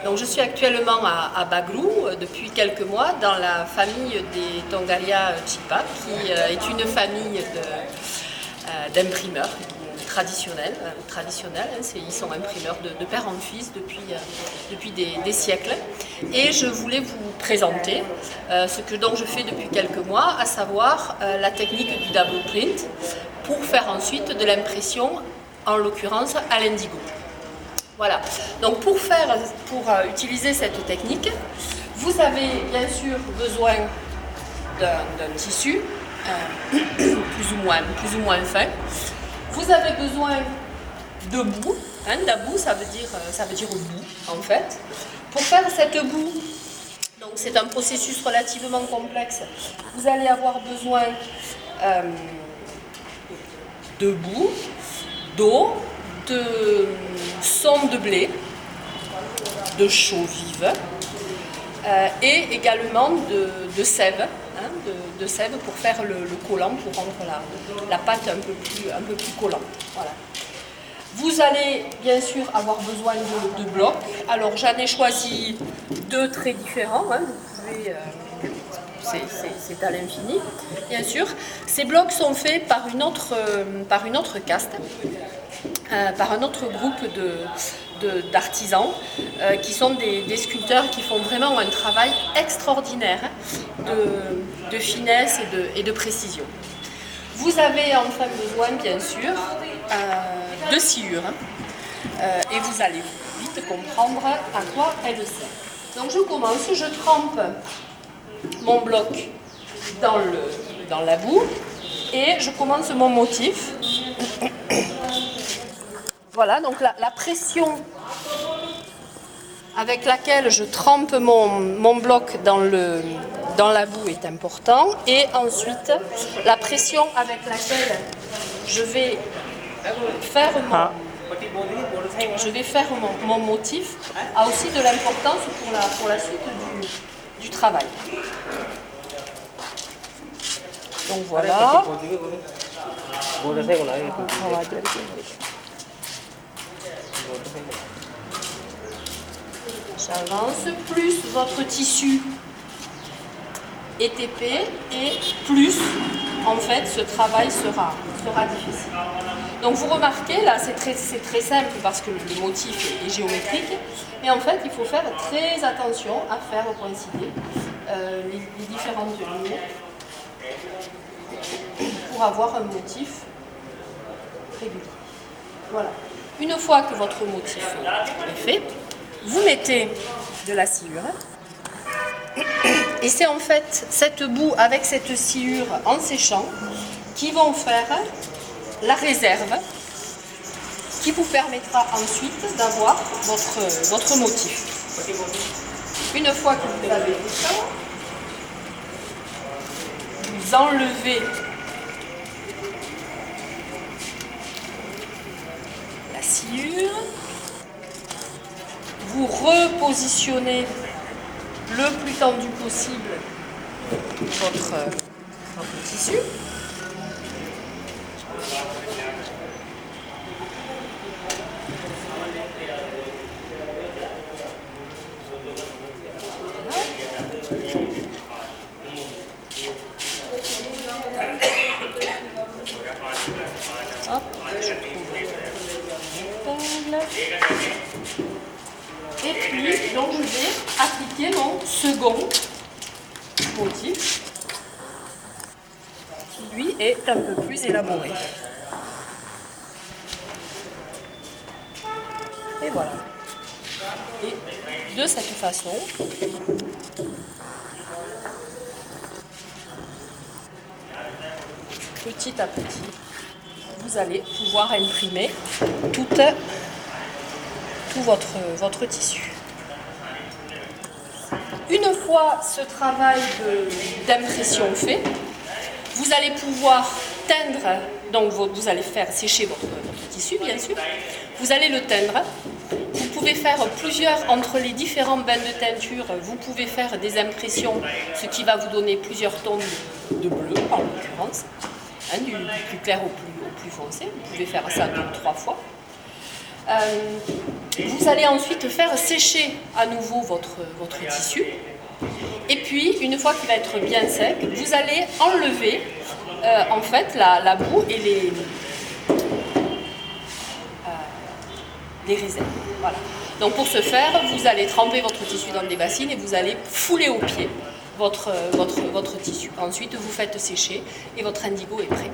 Donc, je suis actuellement à Baglou depuis quelques mois dans la famille des Tongalia Chipa, qui est une famille d'imprimeurs traditionnels. Ils sont imprimeurs de père en fils depuis des siècles. Et je voulais vous présenter ce dont je fais depuis quelques mois, à savoir la technique du double print pour faire ensuite de l'impression, en l'occurrence à l'indigo. Voilà, donc pour utiliser cette technique, vous avez bien sûr besoin d'un tissu plus ou moins fin. Vous avez besoin de boue, d'abou, ça veut dire boue en fait. Pour faire cette boue, donc c'est un processus relativement complexe, vous allez avoir besoin de boue, d'eau, de sonde de blé, de chaux vive et également de sève, de sève pour faire le collant, pour rendre la pâte un peu plus collante. Voilà. Vous allez bien sûr avoir besoin de blocs. Alors j'en ai choisi deux très différents. Vous pouvez, c'est à l'infini, bien sûr. Ces blocs sont faits par une autre caste. Par un autre groupe d'artisans qui sont des sculpteurs qui font vraiment un travail extraordinaire de finesse et de précision. Vous avez enfin besoin, bien sûr, de sciure et vous allez vite comprendre à quoi elle sert. Donc je commence, je trempe mon bloc dans la boue et je commence mon motif. Voilà, donc la pression avec laquelle je trempe mon bloc dans la boue est important. Et ensuite, la pression avec laquelle je vais faire mon motif a aussi de l'importance pour la suite du travail. Donc voilà. J'avance, plus votre tissu est épais et plus en fait ce travail sera difficile. Donc vous remarquez là c'est très simple parce que le motif est géométrique, mais en fait il faut faire très attention à faire coïncider les différentes lignes pour avoir un motif régulier. Voilà. Une fois que votre motif est fait, vous mettez de la sciure et c'est en fait cette boue avec cette sciure en séchant qui vont faire la réserve qui vous permettra ensuite d'avoir votre motif. Une fois que vous avez fait ça, vous enlevez la sciure. Vous repositionnez le plus tendu possible votre tissu. Hop, je trouve l'épingle. Et puis, donc je vais appliquer mon second motif, qui lui est un peu plus élaboré. Et voilà. Et de cette façon, petit à petit, vous allez pouvoir imprimer tout votre tissu. Une fois ce travail d'impression fait, vous allez pouvoir teindre, donc vous allez faire sécher votre tissu bien sûr, vous allez le teindre. Vous pouvez faire entre les différents bains de teinture, vous pouvez faire des impressions, ce qui va vous donner plusieurs tons de bleu en l'occurrence, du plus clair au plus foncé. Vous pouvez faire ça 2 ou 3 fois. Vous allez ensuite faire sécher à nouveau votre tissu. Et puis, une fois qu'il va être bien sec, vous allez enlever en fait la boue et les réserves. Voilà. Donc pour ce faire, vous allez tremper votre tissu dans des bassines et vous allez fouler au pied votre tissu. Ensuite, vous faites sécher et votre indigo est prêt.